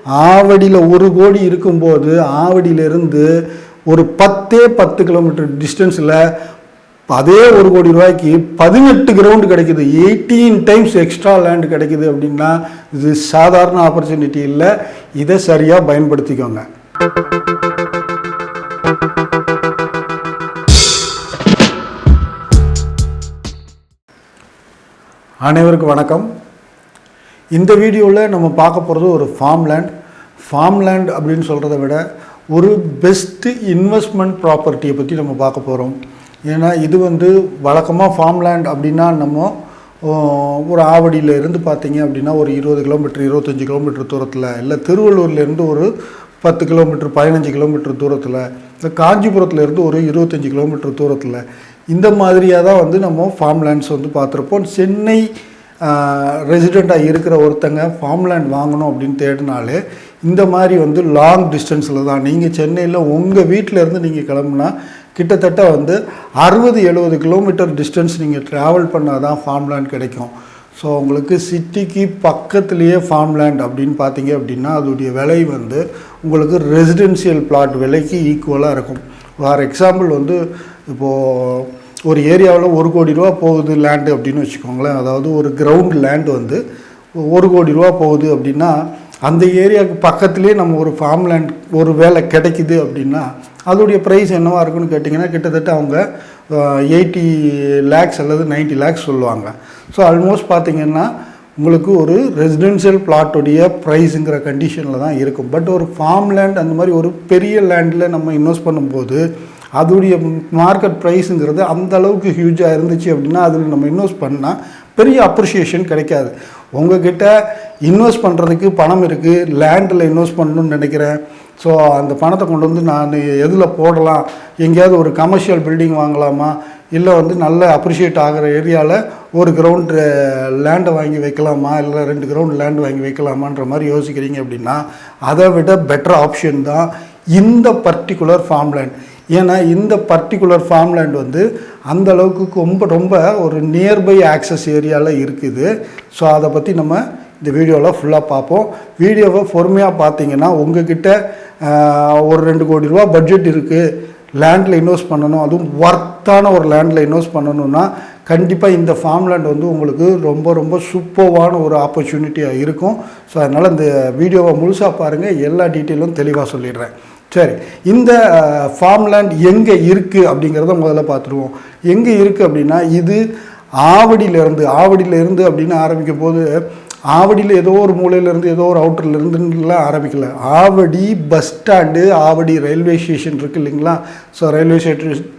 ஆவடியில் 1 கோடி இருக்கும்போது ஆவடியிலேருந்து ஒரு 10 கிலோமீட்டர் டிஸ்டன்ஸில் அதே 1 கோடி ரூபாய்க்கு 18 கிரவுண்டு கிடைக்குது, 18 டைம்ஸ் எக்ஸ்ட்ரா லேண்ட் கிடைக்குது அப்படின்னா இது சாதாரண ஆப்பர்ச்சுனிட்டி இல்லை. இதை சரியாக பயன்படுத்திக்கோங்க. அனைவருக்கும் வணக்கம். இந்த வீடியோவில் நம்ம பார்க்க போகிறது ஒரு ஃபார்ம்லேண்ட் அப்படின்னு சொல்கிறத விட ஒரு பெஸ்ட்டு இன்வெஸ்ட்மெண்ட் ப்ராப்பர்ட்டியை பற்றி நம்ம பார்க்க போகிறோம். ஏன்னா இது வழக்கமாக ஃபார்ம்லேண்ட் அப்படின்னா நம்ம ஒரு ஆவடியில் இருந்து பார்த்தீங்க அப்படின்னா ஒரு 20 கிலோமீட்டர் 25 கிலோமீட்டர் தூரத்தில், இல்லை திருவள்ளூர்லேருந்து ஒரு 10 கிலோமீட்டர் 15 கிலோமீட்டர் தூரத்தில், இல்லை காஞ்சிபுரத்துலேருந்து ஒரு 25 கிலோமீட்டர் தூரத்தில், இந்த மாதிரியாக தான் நம்ம ஃபார்ம்லேண்ட்ஸ் பார்த்துருப்போம். சென்னை ரெசிடெண்ட்டாக இருக்கிற ஒருத்தங்க ஃபார்ம்லேண்ட் வாங்கணும் அப்படின்னு தேடினாலே இந்த மாதிரி லாங் டிஸ்டன்ஸில் தான். நீங்கள் சென்னையில் உங்கள் வீட்டிலேருந்து நீங்கள் கிளம்புனா கிட்டத்தட்ட 60-70 கிலோமீட்டர் டிஸ்டன்ஸ் நீங்கள் ட்ராவல் பண்ணால் தான் ஃபார்ம்லேண்ட் கிடைக்கும். ஸோ உங்களுக்கு சிட்டிக்கு பக்கத்துலேயே ஃபார்ம்லேண்ட் அப்படின்னு பார்த்தீங்க அப்படின்னா அதோடைய விலை உங்களுக்கு ரெசிடென்ஷியல் பிளாட் விலைக்கு ஈக்குவலாக இருக்கும். ஃபார் எக்ஸாம்பிள் இப்போது ஒரு ஏரியாவில் 1 கோடி ரூபா போகுது லேண்டு அப்படின்னு வச்சுக்கோங்களேன். அதாவது ஒரு கிரவுண்ட் லேண்டு 1 கோடி ரூபா போகுது அப்படின்னா அந்த ஏரியாவுக்கு பக்கத்துலேயே நம்ம ஒரு ஃபார்ம்லேண்ட் ஒரு வேலை கிடைக்குது அப்படின்னா அதோடைய ப்ரைஸ் என்னவாக இருக்குன்னு கேட்டிங்கன்னா கிட்டத்தட்ட அவங்க 80 லேக்ஸ் அல்லது 90 லேக்ஸ் சொல்லுவாங்க. ஸோ ஆல்மோஸ்ட் பார்த்திங்கன்னா உங்களுக்கு ஒரு ரெசிடென்ஷியல் பிளாட்டுடைய ப்ரைஸுங்கிற கண்டிஷனில் தான் இருக்கும். பட் ஒரு ஃபார்ம்லேண்ட் அந்த மாதிரி ஒரு பெரிய லேண்டில் நம்ம இன்வெஸ்ட் பண்ணும்போது அதோடைய மார்க்கெட் ப்ரைஸுங்கிறது அந்த அளவுக்கு ஹியூஜாக இருந்துச்சு அப்படின்னா அதில் நம்ம இன்வெஸ்ட் பண்ணால் பெரிய அப்ரிஷியேஷன் கிடைக்காது. உங்கள்கிட்ட இன்வெஸ்ட் பண்ணுறதுக்கு பணம் இருக்குது, லேண்டில் இன்வெஸ்ட் பண்ணணும்னு நினைக்கிறேன், ஸோ அந்த பணத்தை கொண்டு நான் எதில் போடலாம், எங்கேயாவது ஒரு கமர்ஷியல் பில்டிங் வாங்கலாமா, இல்லை நல்ல அப்ரிஷியேட் ஆகிற ஏரியாவில் ஒரு கிரவுண்ட் லேண்டை வாங்கி வைக்கலாமா, இல்லை 2 கிரவுண்ட் லேண்டு வாங்கி வைக்கலாமான்ற மாதிரி யோசிக்கிறீங்க அப்படின்னா அதை விட பெட்டர் ஆப்ஷன் தான் இந்த பர்டிகுலர் ஃபார்ம்லேண்ட். ஏன்னா இந்த பர்டிகுலர் ஃபார்ம்லேண்ட் அந்த அளவுக்கு ரொம்ப ஒரு நியர்பை ஆக்சஸ் ஏரியாவில் இருக்குது. ஸோ அதை பற்றி நம்ம இந்த வீடியோவில் ஃபுல்லாக பார்ப்போம். வீடியோவை பொறுமையாக பார்த்தீங்கன்னா உங்ககிட்ட ஒரு 2 கோடி ரூபா பட்ஜெட் இருக்குது, லேண்டில் இன்வெஸ்ட் பண்ணணும், அதுவும் ஒர்த்தான ஒரு லேண்டில் இன்வெஸ்ட் பண்ணணுன்னா கண்டிப்பாக இந்த ஃபார்ம்லேண்ட் உங்களுக்கு ரொம்ப சூப்பர்வான ஒரு ஆப்பர்ச்சுனிட்டியாக இருக்கும். ஸோ அதனால் இந்த வீடியோவை முழுசாக பாருங்கள், எல்லா டீட்டெயிலும் தெளிவாக சொல்லிடுறேன். சரி, இந்த ஃபார்ம்லேண்ட் எங்கே இருக்குது அப்படிங்கிறத முதல்ல பார்த்துருவோம். எங்கே இருக்குது அப்படின்னா இது ஆவடியிலேருந்து அப்படின்னு ஆரம்பிக்கும் போது ஆவடியில் ஏதோ ஒரு மூலையிலேருந்து ஏதோ ஒரு அவுட்டர்லேருந்துலாம் ஆரம்பிக்கல. Avadi bus stand, Avadi railway station இருக்குது இல்லைங்களா. ஸோ ரயில்வே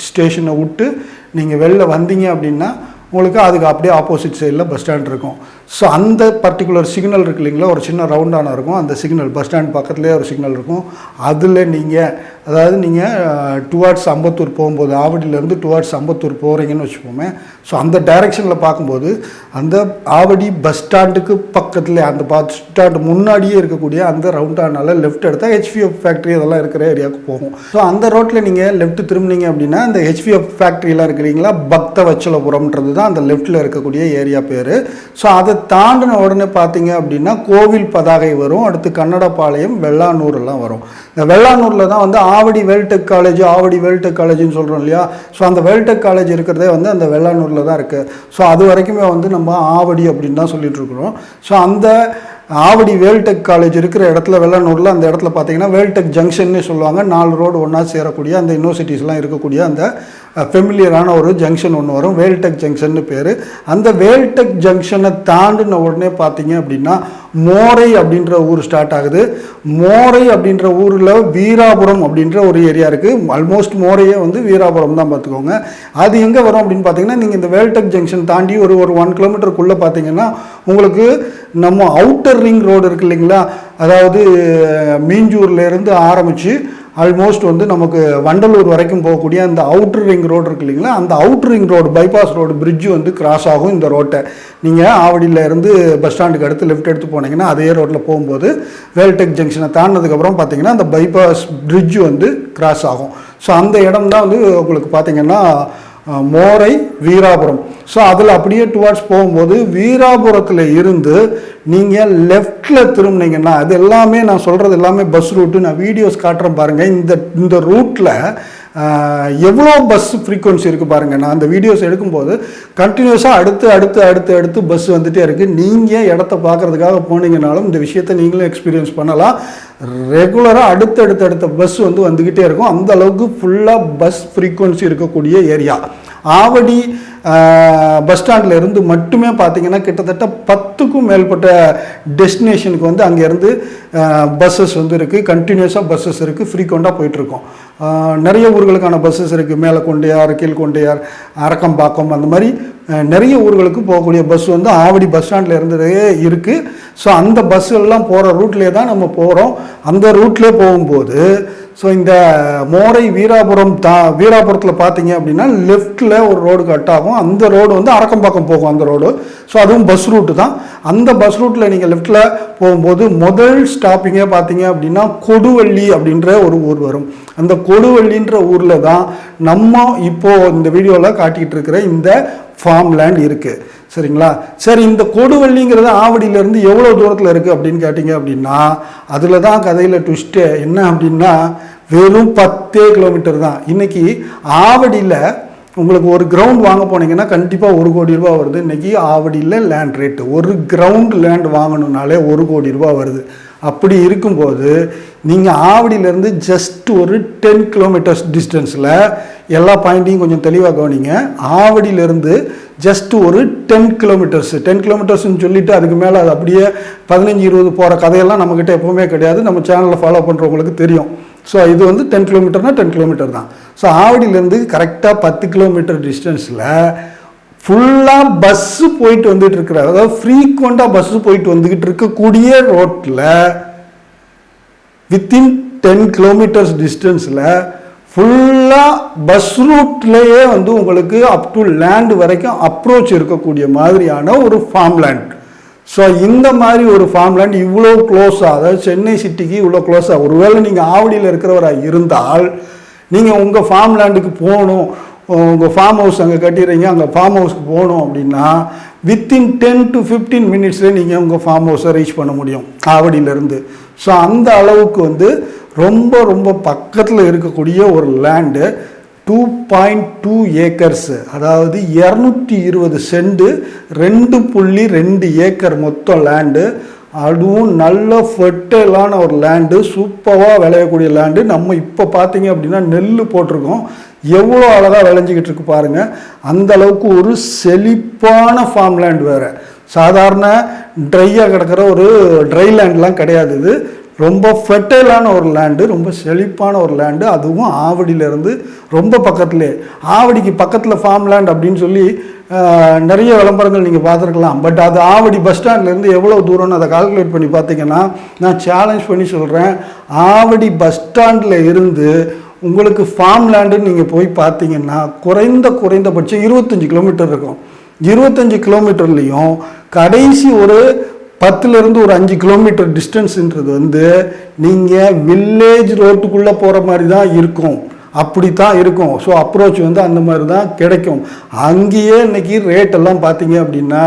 ஸ்டேஷனை விட்டு நீங்கள் வெளில வந்தீங்க அப்படின்னா உங்களுக்கு அதுக்கு அப்படியே ஆப்போசிட் சைடில் பஸ் ஸ்டாண்ட் இருக்கும். ஸோ அந்த பர்டிகுலர் சிக்னல் இருக்குது இல்லைங்களா, ஒரு சின்ன ரவுண்டான இருக்கும், அந்த சிக்னல் பஸ் ஸ்டாண்ட் பக்கத்துலேயே ஒரு சிக்னல் இருக்கும். அதில் நீங்கள் டுவார்ட்ஸ் அம்பத்தூர் போகும்போது ஆவடியிலேருந்து டுவார்ட்ஸ் அம்பத்தூர் போகிறீங்கன்னு வச்சுப்போமே. ஸோ அந்த டைரெக்ஷனில் பார்க்கும்போது அந்த ஆவடி பஸ் ஸ்டாண்டுக்கு பக்கத்தில் அந்த பஸ் ஸ்டாண்டு முன்னாடியே இருக்கக்கூடிய அந்த ரவுண்டானால லெஃப்ட் எடுத்தால் HVF ஃபேக்ட்ரி அதெல்லாம் இருக்கிற ஏரியாவுக்கு போகும். ஸோ அந்த ரோட்டில் நீங்கள் லெஃப்ட் திரும்பினீங்க அப்படின்னா அந்த HVF ஃபேக்ட்ரியெலாம் இருக்கிறீங்களா, பக்தவச்சலபுரம்ன்றது தான் அந்த லெஃப்ட்டில் இருக்கக்கூடிய ஏரியா பேர். ஸோ அதை தாண்டின உடனே பார்த்தீங்க அப்படின்னா கோவில் பதாகை வரும், அடுத்து கன்னடபாளையம், வெள்ளானூர் எல்லாம் வரும். இந்த வெள்ளானூரில் தான் ஆவடி வேல்டெக் காலேஜ்னு சொல்கிறோம் இல்லையா. ஸோ அந்த வேல்டெக் காலேஜ் இருக்கிறதே அந்த வெள்ளானூரில் தான் இருக்குது. ஸோ அது வரைக்குமே நம்ம ஆவடி அப்படின்னு தான் சொல்லிட்டு இருக்கிறோம். ஸோ அந்த ஆவடி வேல்டெக் காலேஜ் இருக்கிற இடத்துல வெள்ளானூரில் அந்த இடத்துல பார்த்தீங்கன்னா வேல்டெக் ஜங்ஷன்னு சொல்லுவாங்க. 4 ரோடு ஒன்றா சேரக்கூடிய அந்த யூனிவர்சிட்டிஸ்லாம் இருக்கக்கூடிய அந்த ஃபெமிலியரான ஒரு ஜங்ஷன் ஒன்று வரும், வேல்டெக் ஜங்ஷன்னு பேர். அந்த வேல்டெக் ஜங்ஷனை தாண்டின உடனே பார்த்தீங்க அப்படின்னா மோரை அப்படின்ற ஊர் ஸ்டார்ட் ஆகுது. மோரை அப்படின்ற ஊரில் வீராபுரம் அப்படின்ற ஒரு ஏரியா இருக்குது. ஆல்மோஸ்ட் மோரையே வீராபுரம் தான் பார்த்துக்கோங்க. அது எங்கே வரும் அப்படின்னு பார்த்தீங்கன்னா நீங்கள் இந்த வேல்டெக் ஜங்ஷன் தாண்டி ஒரு 1 கிலோமீட்டருக்குள்ளே பார்த்தீங்கன்னா உங்களுக்கு நம்ம அவுட்டர் ரிங் ரோடு இருக்குது இல்லைங்களா, அதாவது மீஞ்சூர்லேருந்து ஆரம்பித்து ஆல்மோஸ்ட் நமக்கு வண்டலூர் வரைக்கும் போகக்கூடிய அந்த அவுட்டர் ரிங் ரோடு இருக்குது இல்லைங்களா, அந்த outer ring road bypass road bridge cross ஆகும். இந்த ரோட்டை நீங்கள் ஆவடியிலேருந்து பஸ் ஸ்டாண்டுக்கு அடுத்து லெஃப்ட் எடுத்து போனீங்கன்னா அதே ரோட்டில் போகும்போது வேல்டெக் ஜங்ஷனை தாண்டினதுக்கப்புறம் பார்த்தீங்கன்னா அந்த பைபாஸ் பிரிட்ஜு கிராஸ் ஆகும். ஸோ அந்த இடம் தான் உங்களுக்கு பார்த்தீங்கன்னா மோரை வீராபுரம். ஸோ அதில் அப்படியே டுவார்ட்ஸ் போகும்போது வீராபுரத்தில் இருந்து நீங்கள் லெஃப்டில் திரும்பினீங்கன்னா அது எல்லாமே நான் சொல்கிறது எல்லாமே பஸ் ரூட்டு. நான் வீடியோஸ் காட்டுறேன் பாருங்கள். இந்த ரூட்டில் எவ்வளோ பஸ் ஃப்ரீக்வன்சி இருக்குது பாருங்கள். நான் அந்த வீடியோஸ் எடுக்கும்போது கண்டினியூஸாக அடுத்து பஸ் வந்துகிட்டே இருக்குது. நீங்கள் இடத்த பார்க்குறதுக்காக போனீங்கனாலும் இந்த விஷயத்தை நீங்களும் எக்ஸ்பீரியன்ஸ் பண்ணலாம். ரெகுலராக அடுத்த பஸ் வந்துக்கிட்டே இருக்கும். அந்த அளவுக்கு ஃபுல்லாக பஸ் ஃப்ரீக்வன்சி இருக்கக்கூடிய ஏரியா. ஆவடி பஸ் ஸ்டாண்டில் இருந்து மட்டுமே பார்த்தீங்கன்னா கிட்டத்தட்ட 10க்கும் மேற்பட்ட டெஸ்டினேஷனுக்கு அங்கேருந்து பஸ்ஸஸ் இருக்குது. கண்டினியூஸாக பஸ்ஸஸ் இருக்குது, ஃப்ரீக்வெண்ட்டாக போயிட்டுருக்கோம். நிறைய ஊர்களுக்கான பஸ்ஸஸ் இருக்குது. மேலக்கொண்டையார், கீழ்கொண்டையார், அரக்கம்பாக்கம், அந்த மாதிரி நிறைய ஊர்களுக்கு போகக்கூடிய பஸ் ஆவடி பஸ் ஸ்டாண்டில் இருந்ததே இருக்குது. ஸோ அந்த பஸ்ஸெல்லாம் போகிற ரூட்லேயே தான் நம்ம போகிறோம். அந்த ரூட்லேயே போகும்போது ஸோ இந்த மோரை வீராபுரத்தில் பார்த்தீங்க அப்படின்னா லெஃப்டில் ஒரு ரோடு கட் ஆகும். அந்த ரோடு அரக்கம்பாக்கம் போகும் அந்த ரோடு. ஸோ அதுவும் பஸ் ரூட்டு தான். அந்த பஸ் ரூட்டில் நீங்கள் லெஃப்டில் போகும்போது முதல் ஸ்டாப்பிங்கே பார்த்தீங்க அப்படின்னா கொடுவள்ளி அப்படின்ற ஒரு ஊர் வரும். அந்த கொடுவள்ளின்ற ஊரில் தான் நம்ம இப்போது இந்த வீடியோவில் காட்டிகிட்டு இருக்கிற இந்த ஃபார்ம் லேண்ட் இருக்குது. சரிங்களா? சரி, இந்த கொடுவள்ளிங்கிறது ஆவடியிலேருந்து எவ்வளோ தூரத்தில் இருக்குது அப்படின்னு கேட்டிங்க அப்படின்னா அதில் தான் கதையில் ட்விஸ்ட்டு என்ன அப்படின்னா வெறும் 10 கிலோமீட்டர் தான். இன்றைக்கி ஆவடியில் உங்களுக்கு ஒரு கிரவுண்ட் வாங்க போனீங்கன்னா கண்டிப்பாக 1 கோடி ரூபா வருது. இன்றைக்கி ஆவடியில் லேண்ட் ரேட்டு ஒரு கிரவுண்ட் லேண்ட் வாங்கணுன்னாலே 1 கோடி ரூபா வருது. அப்படி இருக்கும்போது நீங்கள் ஆவடியிலேருந்து ஜஸ்ட் ஒரு 10 கிலோமீட்டர்ஸ் டிஸ்டன்ஸில் எல்லா பாயிண்ட்டையும் கொஞ்சம் தெளிவாக கவனிங்க. ஆவடியிலேருந்து ஜஸ்ட் ஒரு 10 கிலோமீட்டர்ஸ்ன்னு சொல்லிவிட்டு அதுக்கு மேலே அது அப்படியே 15-20 போகிற கதையெல்லாம் நம்மக்கிட்ட எப்போவுமே கிடையாது. நம்ம சேனலில் ஃபாலோ பண்ணுறவங்களுக்கு தெரியும். ஸோ இது 10 கிலோமீட்டர்னால் 10 கிலோமீட்டர் தான். ஸோ ஆவடியிலேருந்து கரெக்டாக 10 கிலோமீட்டர் டிஸ்டன்ஸில் ஃபுல்லாக பஸ்ஸு போயிட்டு வந்துட்டு இருக்கிற, அதாவது ஃப்ரீக்வெண்ட்டாக பஸ்ஸு போயிட்டு வந்துக்கிட்டு இருக்கக்கூடிய ரோட்டில் வித்தின் 10 கிலோமீட்டர்ஸ் டிஸ்டன்ஸில் ஃபுல்லாக பஸ் ரூட்லேயே உங்களுக்கு அப் டு லேண்டு வரைக்கும் அப்ரோச் இருக்கக்கூடிய மாதிரியான ஒரு ஃபார்ம் லேண்ட். ஸோ இந்த மாதிரி ஒரு ஃபார்ம் லேண்ட் இவ்வளோ க்ளோஸாக, அதாவது சென்னை சிட்டிக்கு இவ்வளோ க்ளோஸாக, ஒருவேளை நீங்கள் ஆவடியில் இருக்கிறவராக இருந்தால் நீங்கள் உங்கள் ஃபார்ம் லேண்டுக்கு போகணும், உங்கள் ஃபார்ம் ஹவுஸ் அங்கே கட்டிடுறீங்க, அங்கே ஃபார்ம் ஹவுஸ்க்கு போகணும் அப்படின்னா வித்தின் 10 to 15 மினிட்ஸில் நீங்கள் உங்கள் ஃபார்ம் ஹவுஸை ரீச் பண்ண முடியும் ஆவடியிலேருந்து. ஸோ அந்த அளவுக்கு ரொம்ப ரொம்ப பக்கத்தில் இருக்கக்கூடிய ஒரு லேண்டு 2.2 ஏக்கர்ஸு, அதாவது 220 சென்ட், 2.2 ஏக்கர் மொத்தம் லேண்டு. அதுவும் நல்ல ஃபெர்டைலான ஒரு லேண்டு, சூப்பராக விளையக்கூடிய லேண்டு. நம்ம இப்போ பார்த்தீங்க அப்படின்னா நெல் போட்டிருக்கோம், எவ்வளோ அழகாக விளைஞ்சிக்கிட்டு இருக்கு பாருங்கள். அந்த அளவுக்கு ஒரு செழிப்பான ஃபார்ம் லேண்ட் வேறு. சாதாரண ட்ரையாக கிடக்கிற ஒரு ட்ரை லேண்ட்லாம் கிடையாது. இது ரொம்ப ஃபெர்டைலான ஒரு லேண்டு, ரொம்ப செழிப்பான ஒரு லேண்டு. அதுவும் ஆவடியிலேருந்து ரொம்ப பக்கத்துலேயே. ஆவடிக்கு பக்கத்தில் ஃபார்ம் லேண்ட் அப்படின்னு சொல்லி நிறைய விளம்பரங்கள் நீங்கள் பார்த்துருக்கலாம். பட் அது ஆவடி பஸ் ஸ்டாண்ட்லேருந்து எவ்வளோ தூரம்னு அதை கால்குலேட் பண்ணி பார்த்தீங்கன்னா நான் சேலஞ்ச் பண்ணி சொல்கிறேன், ஆவடி பஸ் ஸ்டாண்டில் இருந்து உங்களுக்கு ஃபார்ம் லேண்டுன்னு நீங்கள் போய் பார்த்தீங்கன்னா குறைந்தபட்சம் 25 கிலோமீட்டர் இருக்கும். 25 கிலோமீட்டர்லேயும் கடைசி ஒரு 10லேருந்து ஒரு 5 கிலோமீட்டர் டிஸ்டன்ஸுன்றது நீங்கள் வில்லேஜ் ரோட்டுக்குள்ளே போகிற மாதிரி தான் இருக்கும். அப்படி தான் இருக்கும். ஸோ அப்ரோச் அந்த மாதிரி தான் கிடைக்கும். அங்கேயே இன்றைக்கி ரேட்டெல்லாம் பார்த்தீங்க அப்படின்னா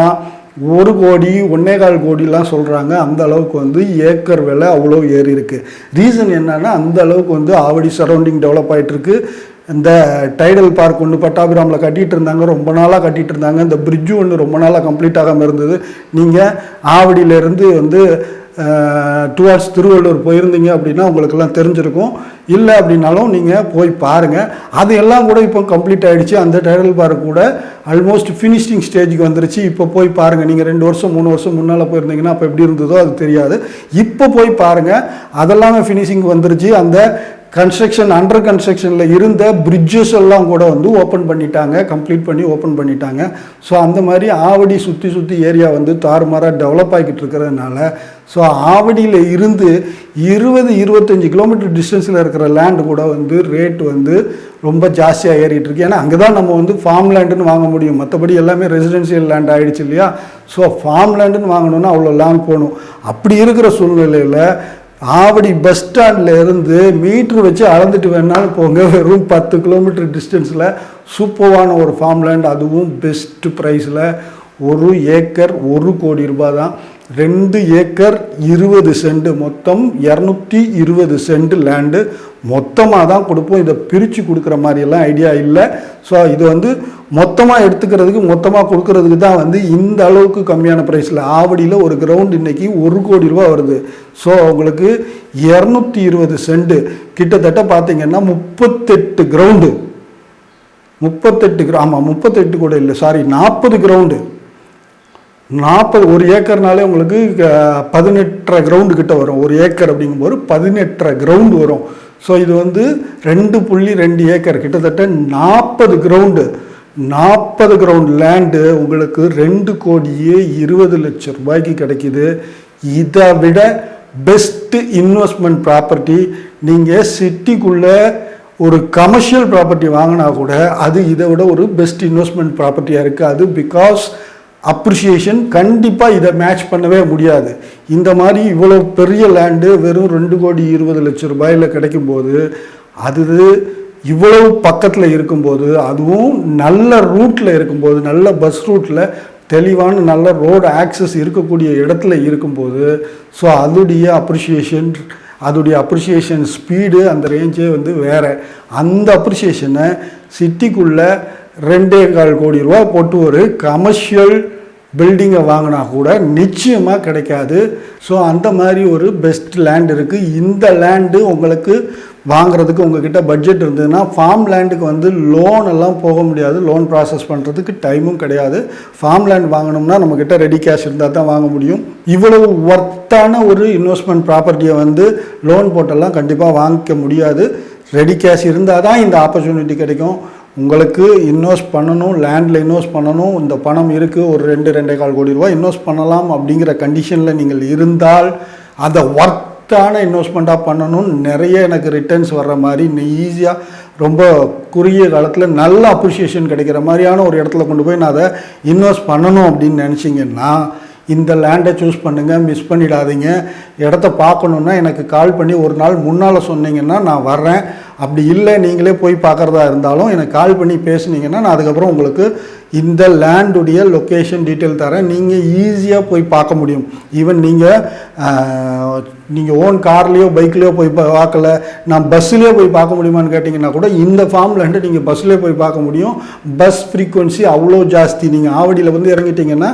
1 கோடி 1.25 கோடிலாம் சொல்கிறாங்க. அந்த அளவுக்கு ஏக்கர் விலை அவ்வளோ ஏறி இருக்குது. ரீசன் என்னன்னா அந்த அளவுக்கு ஆவடி சரௌண்டிங் டெவலப் ஆகிட்டுருக்கு. இந்த டைடல் பார்க் பட்டாபிராமில் கட்டிகிட்டு இருந்தாங்க, ரொம்ப நாளாக கட்டிகிட்டு இருந்தாங்க. இந்த பிரிட்ஜு ரொம்ப நாளாக கம்ப்ளீட் ஆகாமல் இருந்தது. நீங்கள் ஆவடியிலேருந்து டுவர்ட்ஸ் திருவள்ளூர் போயிருந்தீங்க அப்படின்னா உங்களுக்கெல்லாம் தெரிஞ்சிருக்கும். இல்லை அப்படின்னாலும் நீங்கள் போய் பாருங்கள். அது எல்லாம் கூட இப்போ கம்ப்ளீட் ஆகிடுச்சு. அந்த டைடல் பார்க் கூட ஆல்மோஸ்ட் ஃபினிஷிங் ஸ்டேஜுக்கு வந்துருச்சு. இப்போ போய் பாருங்கள். நீங்கள் 2 வருஷம் 3 வருஷம் முன்னால் போயிருந்தீங்கன்னா அப்போ எப்படி இருந்ததோ அது தெரியாது. இப்போ போய் பாருங்கள், அதெல்லாமே ஃபினிஷிங் வந்துருச்சு. அந்த அண்டர் கன்ஸ்ட்ரக்ஷனில் இருந்த பிரிட்ஜஸ் எல்லாம் கூட ஓப்பன் பண்ணிட்டாங்க, கம்ப்ளீட் பண்ணி ஓப்பன் பண்ணிட்டாங்க. ஸோ அந்த மாதிரி ஆவடி சுற்றி ஏரியா தாறுமாறாக டெவலப் ஆகிக்கிட்டு இருக்கிறதுனால ஸோ ஆவடியில் இருந்து 20-25 கிலோமீட்டர் டிஸ்டன்ஸில் இருக்கிற லேண்டு கூட ரேட் ரொம்ப ஜாஸ்தியாக ஏறிட்டு இருக்கு. ஏன்னா அங்கே தான் நம்ம ஃபார்ம் லேண்டுன்னு வாங்க முடியும். மற்றபடி எல்லாமே ரெசிடென்ஷியல் லேண்ட் ஆகிடுச்சு இல்லையா? ஸோ ஃபார்ம் லேண்டுன்னு வாங்கணுன்னா அவ்வளோ லாங் போகணும். அப்படி இருக்கிற சூழ்நிலையில் ஆவடி பஸ் ஸ்டாண்டில் இருந்து மீட்ரு வச்சு அளந்துட்டு வேணாலும் போங்க, வெறும் 10 கிலோமீட்டர் டிஸ்டன்ஸில் சூப்பரான ஒரு ஃபார்ம் லேண்ட், அதுவும் பெஸ்ட்டு ப்ரைஸில் 1 ஏக்கர் 1 கோடி ரூபாய் தான். 2 ஏக்கர் 20 சென்ட், மொத்தம் 220 சென்ட் லேண்டு மொத்தமாக தான் கொடுப்போம். இதை பிரித்து கொடுக்குற மாதிரியெல்லாம் ஐடியா இல்லை. ஸோ இது வந்து மொத்தமாக எடுத்துக்கிறதுக்கு, மொத்தமாக கொடுக்கறதுக்கு தான் வந்து இந்த அளவுக்கு கம்மியான ப்ரைஸில். ஆவடியில் ஒரு கிரவுண்ட் இன்றைக்கி 1 கோடி ரூபா வருது. ஸோ உங்களுக்கு 220 சென்ட் கிட்டத்தட்ட பார்த்தீங்கன்னா 38 கிரவுண்டு, 38 கூட இல்லை, சாரி 40 கிரவுண்டு. 1 ஏக்கர்னாலே உங்களுக்கு 18.5 கிரவுண்டு கிட்ட வரும். 1 ஏக்கர் அப்படிங்கும்போது 18.5 கிரவுண்டு வரும். ஸோ இது வந்து 2.2 ஏக்கர், கிட்டத்தட்ட 40 கிரவுண்டு. 40 கிரவுண்ட் லேண்டு உங்களுக்கு 2,20,00,000 ரூபாய்க்கு கிடைக்கிது. இதை விட பெஸ்ட்டு இன்வெஸ்ட்மெண்ட் ப்ராப்பர்ட்டி நீங்கள் சிட்டிக்குள்ளே ஒரு கமர்ஷியல் ப்ராப்பர்ட்டி வாங்கினா கூட அது இதை விட ஒரு பெஸ்ட் இன்வெஸ்ட்மெண்ட் ப்ராப்பர்ட்டியாக இருக்குது. அது பிகாஸ் அப்ரிஷியேஷன் கண்டிப்பாக இதை மேட்ச் பண்ணவே முடியாது. இந்த மாதிரி இவ்வளோ பெரிய லேண்டு வெறும் 2,20,00,000 ரூபாயில் கிடைக்கும்போது, அது இவ்வளவு பக்கத்தில் இருக்கும்போது, அதுவும் நல்ல ரூட்டில் இருக்கும்போது, நல்ல பஸ் ரூட்டில் தெளிவான நல்ல ரோடு ஆக்சஸ் இருக்கக்கூடிய இடத்துல இருக்கும்போது, ஸோ அதோடைய அப்ரிஷியேஷன் ஸ்பீடு, அந்த ரேஞ்சே வந்து வேறு. அந்த அப்ரிஷியேஷனை சிட்டிக்குள்ளே 2.25 கோடி ரூபா போட்டு ஒரு கமர்ஷியல் பில்டிங்கை வாங்கினா கூட நிச்சயமாக கிடைக்காது. ஸோ அந்த மாதிரி ஒரு பெஸ்ட் லேண்ட் இருக்குது. இந்த லேண்டு உங்களுக்கு வாங்குறதுக்கு உங்ககிட்ட பட்ஜெட் இருந்ததுன்னா, ஃபார்ம் லேண்டுக்கு வந்து லோன் எல்லாம் போக முடியாது, லோன் ப்ராசஸ் பண்ணுறதுக்கு டைமும் கிடையாது. ஃபார்ம் லேண்ட் வாங்கணும்னா நம்மக்கிட்ட ரெடி கேஷ் இருந்தால் தான் வாங்க முடியும். இவ்வளவு ஒர்த்தான ஒரு இன்வெஸ்ட்மெண்ட் ப்ராப்பர்ட்டியை வந்து லோன் போட்டெல்லாம் கண்டிப்பாக வாங்கிக்க முடியாது. ரெடி கேஷ் இருந்தால் தான் இந்த ஆப்பர்ச்சுனிட்டி கிடைக்கும். உங்களுக்கு இன்வெஸ்ட் பண்ணணும், லேண்டில் இன்வெஸ்ட் பண்ணணும், இந்த பணம் இருக்குது, ஒரு 2-2.25 கோடி ரூபா இன்வெஸ்ட் பண்ணலாம் அப்படிங்கிற கண்டிஷனில் நீங்கள் இருந்தால், அதை ஒர்த்தான இன்வெஸ்ட்மெண்ட்டாக பண்ணணும், நிறைய எனக்கு ரிட்டர்ன்ஸ் வர்ற மாதிரி, ஈஸியாக ரொம்ப குறுகிய காலத்தில் நல்ல அப்ரிஷியேஷன் கிடைக்கிற மாதிரியான ஒரு இடத்துல கொண்டு போய் நான் அதை இன்வெஸ்ட் பண்ணணும் அப்படின்னு நினச்சிங்கன்னா இந்த லேண்டை சூஸ் பண்ணுங்கள், மிஸ் பண்ணிடாதீங்க. இடத்த பார்க்கணுன்னா எனக்கு கால் பண்ணி ஒரு நாள் முன்னால் சொன்னீங்கன்னா நான் வர்றேன். அப்படி இல்லை நீங்களே போய் பார்க்குறதா இருந்தாலும் எனக்கு கால் பண்ணி பேசுனீங்கன்னா நான் அதுக்கப்புறம் உங்களுக்கு இந்த லேண்டுடைய லொக்கேஷன் டீட்டெயில் தரேன். நீங்கள் ஈஸியாக போய் பார்க்க முடியும். ஈவன் நீங்கள் ஓன் கார்லேயோ பைக்லேயோ போய் பார்க்கல, நான் பஸ்ஸுலேயே போய் பார்க்க முடியுமான்னு கேட்டிங்கன்னா கூட இந்த ஃபார்ம் லேண்டு நீங்கள் பஸ்ஸுலேயே போய் பார்க்க முடியும். பஸ் ஃப்ரீக்குவன்சி அவ்வளோ ஜாஸ்தி. நீங்கள் ஆவடியில் வந்து இறங்கிட்டிங்கன்னா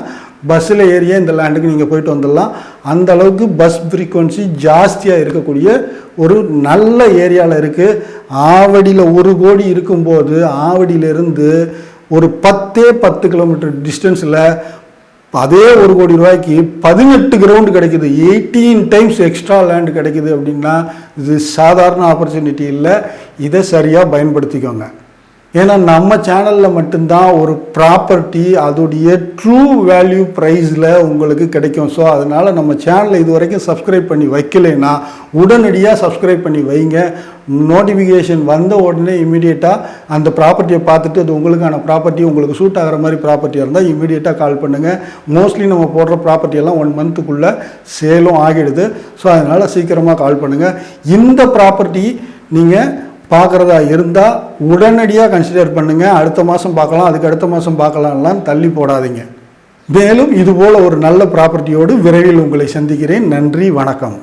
பஸ்ஸில் ஏறியே இந்த லேண்டுக்கு நீங்கள் போயிட்டு வந்துடலாம். அந்த அளவுக்கு பஸ் ஃப்ரீக்குவன்சி ஜாஸ்தியாக இருக்கக்கூடிய ஒரு நல்ல ஏரியாவில் இருக்குது. ஆவடியில் 1 கோடி இருக்கும்போது ஆவடியிலிருந்து ஒரு 10 கிலோமீட்டர் டிஸ்டன்ஸில் அதே 1 கோடி ரூபாய்க்கு 18 கிரவுண்டு கிடைக்குது, 18 டைம்ஸ் எக்ஸ்ட்ரா லேண்டு கிடைக்குது. அப்படின்னா இது சாதாரண ஆப்பர்ச்சுனிட்டி இல்லை. இதை சரியாக பயன்படுத்திக்கோங்க. ஏன்னா நம்ம சேனலில் மட்டும்தான் ஒரு ப்ராப்பர்ட்டி அதோடைய ட்ரூ வேல்யூ ப்ரைஸில் உங்களுக்கு கிடைக்கும். ஸோ அதனால் நம்ம சேனலை இது வரைக்கும் சப்ஸ்கிரைப் பண்ணி வைக்கலைன்னா உடனடியாக சப்ஸ்கிரைப் பண்ணி வைங்க. நோட்டிஃபிகேஷன் வந்த உடனே இமீடியட்டாக அந்த ப்ராப்பர்ட்டியை பார்த்துட்டு அது உங்களுக்கான ப்ராப்பர்ட்டி, உங்களுக்கு சூட் ஆகிற மாதிரி ப்ராப்பர்ட்டியாக இருந்தால் இமீடியட்டாக கால் பண்ணுங்கள். மோஸ்ட்லி நம்ம போடுற ப்ராப்பர்ட்டியெல்லாம் 1 மந்த்துக்குள்ளே சேலும் ஆகிடுது. ஸோ அதனால் சீக்கிரமாக கால் பண்ணுங்கள். இந்த ப்ராப்பர்ட்டி நீங்கள் பார்க்குறதா இருந்தால் உடனடியாக கன்சிடர் பண்ணுங்கள். அடுத்த மாதம் பார்க்கலாம், அதுக்கு அடுத்த மாதம் பார்க்கலாம்லாம் தள்ளி போடாதீங்க. மேலும் இதுபோல் ஒரு நல்ல ப்ராப்பர்ட்டியோடு விரைவில் உங்களை சந்திக்கிறேன். நன்றி, வணக்கம்.